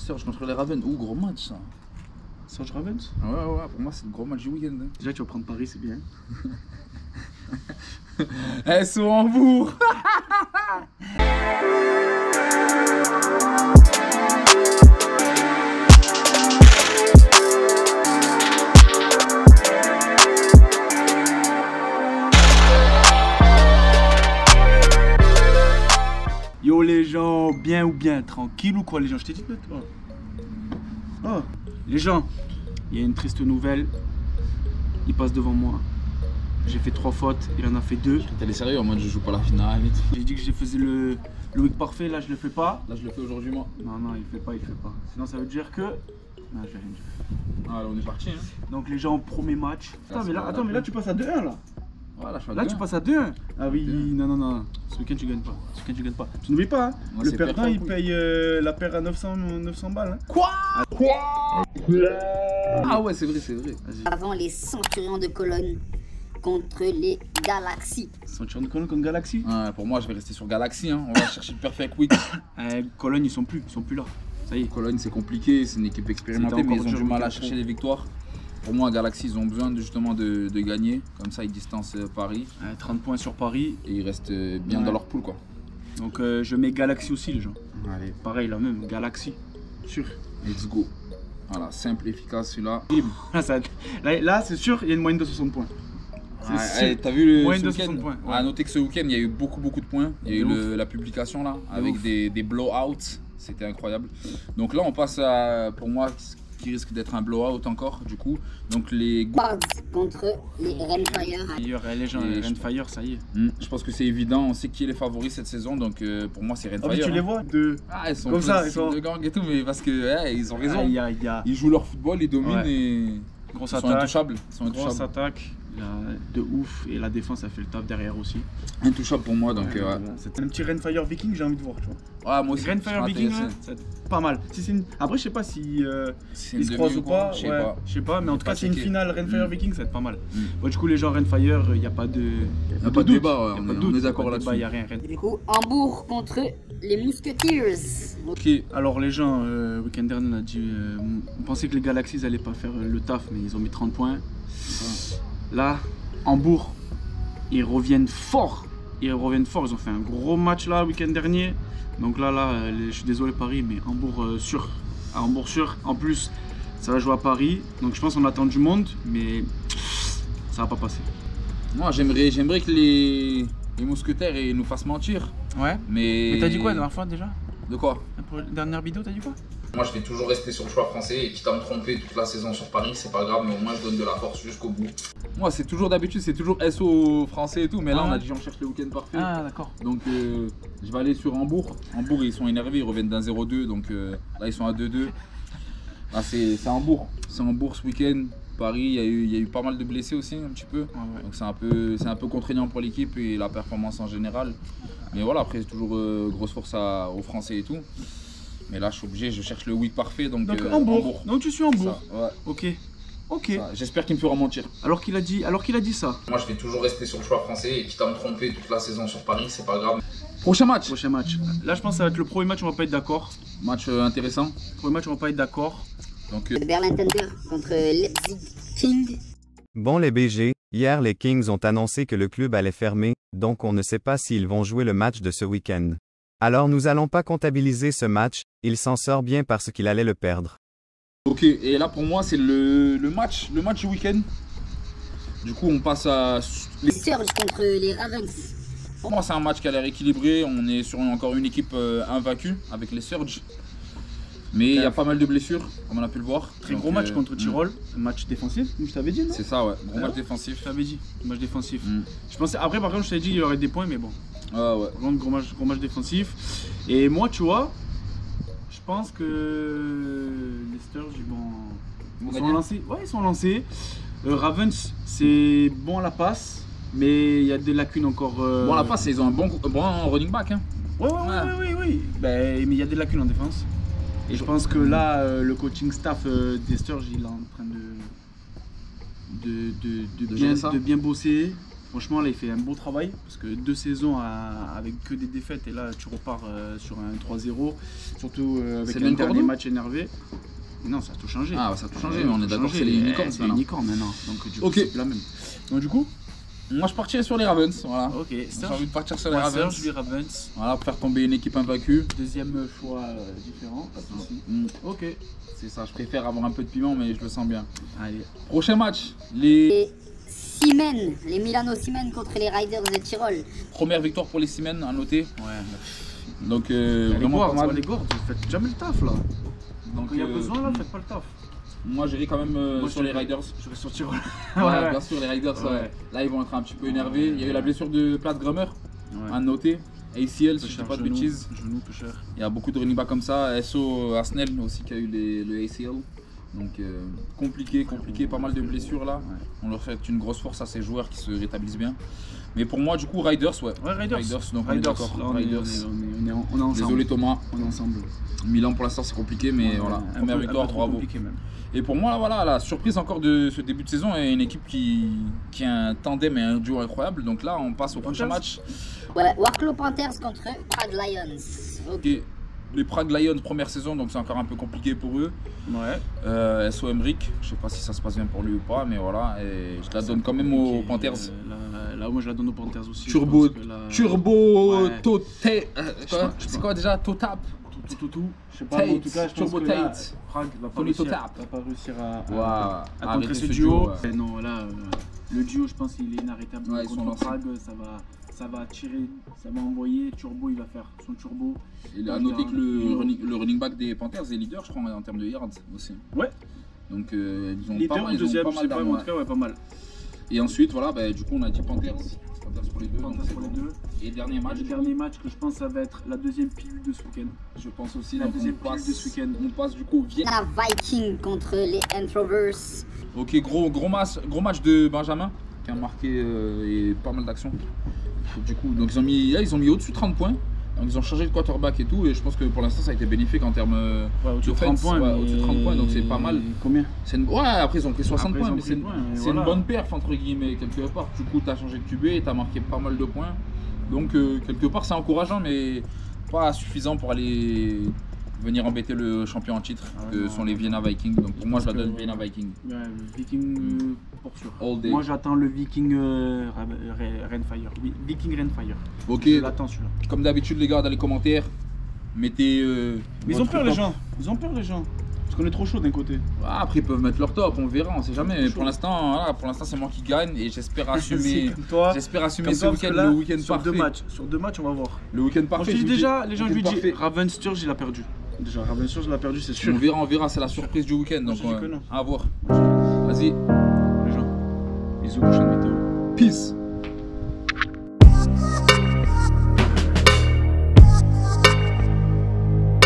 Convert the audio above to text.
Serge contre les Ravens, gros match ça. Serge Ravens? Ouais, pour moi c'est le gros match du week-end. Hein. Déjà tu vas prendre Paris, c'est bien. Elles sont en bourre. Yo les gens, bien ou bien, tranquille ou quoi les gens? Je t'ai dit peut-être. Oh, les gens, il y a une triste nouvelle. Il passe devant moi. J'ai fait 3 fautes, il en a fait 2. T'es sérieux en mode je joue pas la finale et tout. J'ai dit que je faisais le week parfait, là je le fais pas. Là je le fais aujourd'hui moi. Non, il fait pas. Sinon ça veut dire que... Non, je vais rien dire. Ah là on est parti hein. Donc les gens, premier match. Attends, mais là tu passes à 2-1 là. Voilà, je fais Là tu passes à 2-1. Ah oui, non. Ce week-end tu gagnes pas. Tu n'oublies pas, hein. Moi, le perdant il paye la paire à 900 balles. Hein. Quoi? Ah ouais, c'est vrai. Avant les Centurions de Cologne contre les Galaxies. Centurions de Cologne contre Galaxy. Ouais, pour moi je vais rester sur Galaxy hein. On va chercher le perfect week. Cologne ils sont plus là. Ça y est. Cologne c'est compliqué, c'est une équipe expérimentée mais ils ont du mal à chercher les victoires. Pour moi Galaxy ils ont besoin justement de gagner, comme ça ils distancent Paris. 30 points sur Paris. Et ils restent bien dans leur poule quoi. Donc je mets Galaxy aussi les gens. Allez. Pareil là même, Galaxy. Sûr. Let's go. Voilà, simple, efficace celui-là. Là c'est sûr, il y a une moyenne de 60 points. T'as vu le moyenne de week-end? 60 points. Ouais. À noter que ce week-end il y a eu beaucoup de points. Il y a eu la publication là, avec des blowouts. C'était incroyable. Donc là on passe à, pour moi, qui risque d'être un blowout encore du coup. Donc les Bards contre les Renfire. Les gens, les Renfire, ça y est. Je pense que c'est évident, on sait qui est les favoris cette saison, donc pour moi c'est Renfire. Ah oui, tu les vois ils sont comme ça, ils sont de gang et tout, mais parce que ils ont raison. Ah, ils jouent leur football, ils dominent et grosse ils sont attaque. intouchables. Grosse attaque. De ouf, et la défense a fait le taf derrière aussi. Intouchable pour moi, donc c'est un petit Renfire Viking, j'ai envie de voir, tu vois. Ouais, moi aussi. Renfire Viking, c'est pas mal. Après, je sais pas si ils se croisent ou pas. Je sais pas, mais en tout cas, c'est une finale Renfire Viking, ça va être pas mal. Bon, du coup, les gens Renfire, il n'y a pas de débat, on est d'accord là-dessus. Il n'y a rien. Du coup, Hambourg contre les Musketeers. Ok, alors les gens, week-end dernier, on a dit, on pensait que les Galaxies n'allaient pas faire le taf, mais ils ont mis 30 points. Là, Hambourg, ils reviennent fort. Ils ont fait un gros match là, week-end dernier. Donc là, je suis désolé Paris, mais Hambourg sûr. Hambourg sûr. En plus, ça va jouer à Paris. Donc je pense qu'on attend du monde, mais ça va pas passer. Moi, j'aimerais que les mousquetaires nous fassent mentir. Ouais. Mais t'as dit quoi la dernière fois déjà? De quoi? Pour la dernière vidéo, t'as dit quoi? Moi, je vais toujours rester sur le choix français et quitte à me tromper toute la saison sur Paris, c'est pas grave, mais au moins je donne de la force jusqu'au bout. Moi, c'est toujours d'habitude, c'est toujours SO français et tout, mais là, on a dit on cherche le week-end parfait. Ah, d'accord. Donc, je vais aller sur Hambourg. Hambourg, ils sont énervés, ils reviennent d'un 0-2, donc là, ils sont à 2-2. Là, c'est Hambourg. C'est Hambourg ce week-end. Paris, il y a eu pas mal de blessés aussi, un petit peu. Donc, c'est un peu contraignant pour l'équipe et la performance en général. Mais voilà, après, c'est toujours grosse force aux Français et tout. Mais là, je suis obligé, je cherche le week parfait. Donc Hambourg. Donc tu suis Hambourg. Ouais. Ok. J'espère qu'il me fera mentir. Alors qu'il a dit ça. Moi, je vais toujours rester sur le choix français et quitte à me tromper toute la saison sur Paris, c'est pas grave. Prochain match. Là, je pense que ça va être le premier match, on va pas être d'accord. Match intéressant. Premier match, on va pas être d'accord. Donc Berlin Thunder contre Leipzig King. Bon les BG, hier les Kings ont annoncé que le club allait fermer, donc on ne sait pas s'ils vont jouer le match de ce week-end. Alors nous allons pas comptabiliser ce match, il s'en sort bien parce qu'il allait le perdre. Ok, et là pour moi c'est le match du week-end. Du coup on passe à... Les Surge contre les Ravens. Pour moi c'est un match qui a l'air équilibré, on est sur encore une équipe invaincue avec les Surge. Mais il y a pas mal de blessures, comme on a pu le voir. Très gros match contre Tyrol, match défensif, comme je t'avais dit, non? C'est ça, ouais, gros match défensif. Je t'avais dit, match défensif. Je pensais, après par contre je t'avais dit qu'il y aurait des points, mais bon. Ouais. Gros match défensif. Et moi, tu vois, je pense que les Sturges, ils sont lancés. Ouais, ils sont lancés. Ravens, c'est bon à la passe, mais il y a des lacunes encore. Bon à la passe, ils ont un bon running back. Hein. Oui. Mais il y a des lacunes en défense. Et je pense que là, le coaching staff des Sturges, il est en train de bien bosser. Franchement, là, il fait un bon travail parce que 2 saisons avec que des défaites et là, tu repars sur un 3-0, surtout avec C'est un le même dernier Cordoue match énervé. Non, ça a tout changé. Ah, ça a tout changé, Ouais, mais on ça est a d'accord, changé. c'est les unicorns C'est les maintenant. unicorns maintenant. Donc, du coup, Ok. c'est plus la même. Donc, du coup, Moi, je partirais sur les Ravens. Voilà. ok, J'ai Serge. envie de partir sur les Moi, Ravens. Serge, lui, Ravens. Voilà, pour faire tomber une équipe invaincue. Deuxième choix différent, pas de souci. Ok. C'est ça, je préfère avoir un peu de piment, mais je le sens bien. Allez. Prochain match, les Les Siemens, les Milano Siemens contre les Riders de Tyrol. premières victoires pour les Siemens à noter. Ouais. Donc, Les vraiment Gordes, pas mal. les Gordes, vous faites jamais le taf là. Donc, Quand il y a besoin là, faites pas le taf. moi, j'irai quand même Moi, sur les Riders. Je vais sortir. Ouais, Ouais, bien sûr, les Riders, Ouais. ouais. Là, ils vont être un petit peu énervés. Il y a eu la blessure de Platt Grummer, à noter. ACL, si je dis pas de bêtises. Genou, peu cher. Il y a beaucoup de running backs comme ça. SO Arsenal aussi qui a eu le ACL. Donc compliqué, pas mal de blessures là. Ouais. On leur fait une grosse force à ces joueurs qui se rétablissent bien. Mais pour moi, du coup, Riders, ouais. Ouais, Riders. Donc on est d'accord. Là, on est ensemble. Désolé Thomas. On est ensemble. Milan pour l'instant c'est compliqué, mais Ouais, voilà. un Première peu- victoire, un peu trop bravo. compliqué même. Et pour moi, voilà, la surprise encore de ce début de saison est une équipe qui a un tandem et un duo incroyable. Donc là, on passe au prochain Panthers. match. Ouais, Warclaw Panthers contre Prague Lions. Ok. Et les Prague Lions, première saison, donc c'est encore un peu compliqué pour eux. Ouais. SO Emric, je sais pas si ça se passe bien pour lui ou pas, mais voilà. Et je la donne quand même aux Ok, Panthers. Là, moi je la donne aux Panthers aussi. Turbo, je pense que là- Turbo, Ouais. Toté. pas- C'est quoi déjà? Totap. Tout. Je sais pas, Tate, mais en tout cas, je pense Turbo que là, Tate. Prague va pas Tony réussir, Totap. va pas réussir à Waouh. à Arrêtez contrer ce ce duo. duo, ouais. Non, là, le duo, je pense qu'il est inarrêtable. Ouais, ils sont Contre lancés. Prague, ça va tirer, ça va envoyer. Turbo, il va faire son turbo. Il a noté que le running back des Panthers est leader, je crois, en termes de yards aussi. Ouais. Donc ils ont Leader pas mal, ou deuxième, ils ont je pas sais mal pas, d'armes, mais en ouais. tout cas, ouais, pas mal. Et ensuite, voilà, bah, du coup, on a dit Panthers. Panthers pour les deux. Panthers donc c'est pour les bon. deux. Et dernier match, Le dernier match que je pense ça va être la deuxième pilule de ce week-end. je pense aussi. La donc deuxième on passe, pilule de ce week-end. on passe du coup au Vietnam. La Viking contre les Introvers. Ok, gros match de Benjamin qui a marqué et pas mal d'actions. Du coup, donc ils ont mis au-dessus de 30 points. Donc ils ont changé de quarterback et tout, et je pense que pour l'instant ça a été bénéfique en termes Ouais, au-dessus de 30 d'offense. points. Ouais, mais- au-dessus de 30 points, donc c'est pas mal. Combien Ouais, après ils ont pris 60 Après, ils points, ont mais pris c'est le point, et c'est voilà. une bonne perf entre guillemets quelque part. Du coup, tu as changé de QB et tu as marqué pas mal de points. Donc quelque part c'est encourageant, mais pas suffisant pour aller venir embêter le champion en titre Ah ouais, que non. sont les Vienna Vikings. Donc pour moi je la Parce donne que- Vienna Vikings. Ouais, le Viking pour sûr. All day. Moi j'attends le Viking Rainfire. Viking Rainfire. Ok, Je l'attends celui-là. comme d'habitude les gars dans les commentaires, mettez... Mais ils votre ont peur les top. gens. Ils ont peur les gens. Parce qu'on est trop chaud d'un côté. Ah, après ils peuvent mettre leur top, on verra, on sait jamais. Mais Chaud. pour l'instant, voilà, c'est moi qui gagne et j'espère assumer, C'est comme toi. j'espère assumer Comme ce toi, parce week-end, que là, le week-end sur parfait. Sur deux matchs, on va voir. Le week-end Moi, parfait. je te dis je vous déjà, les gens je lui week-end disent parfait. Raven Sturge il a perdu. Déjà Raven Sturge il a perdu, c'est sûr. On verra, c'est la surprise du week-end. Donc je dis que non. à voir. Vas-y, Les gens. Bisous, prochaine météo. peace.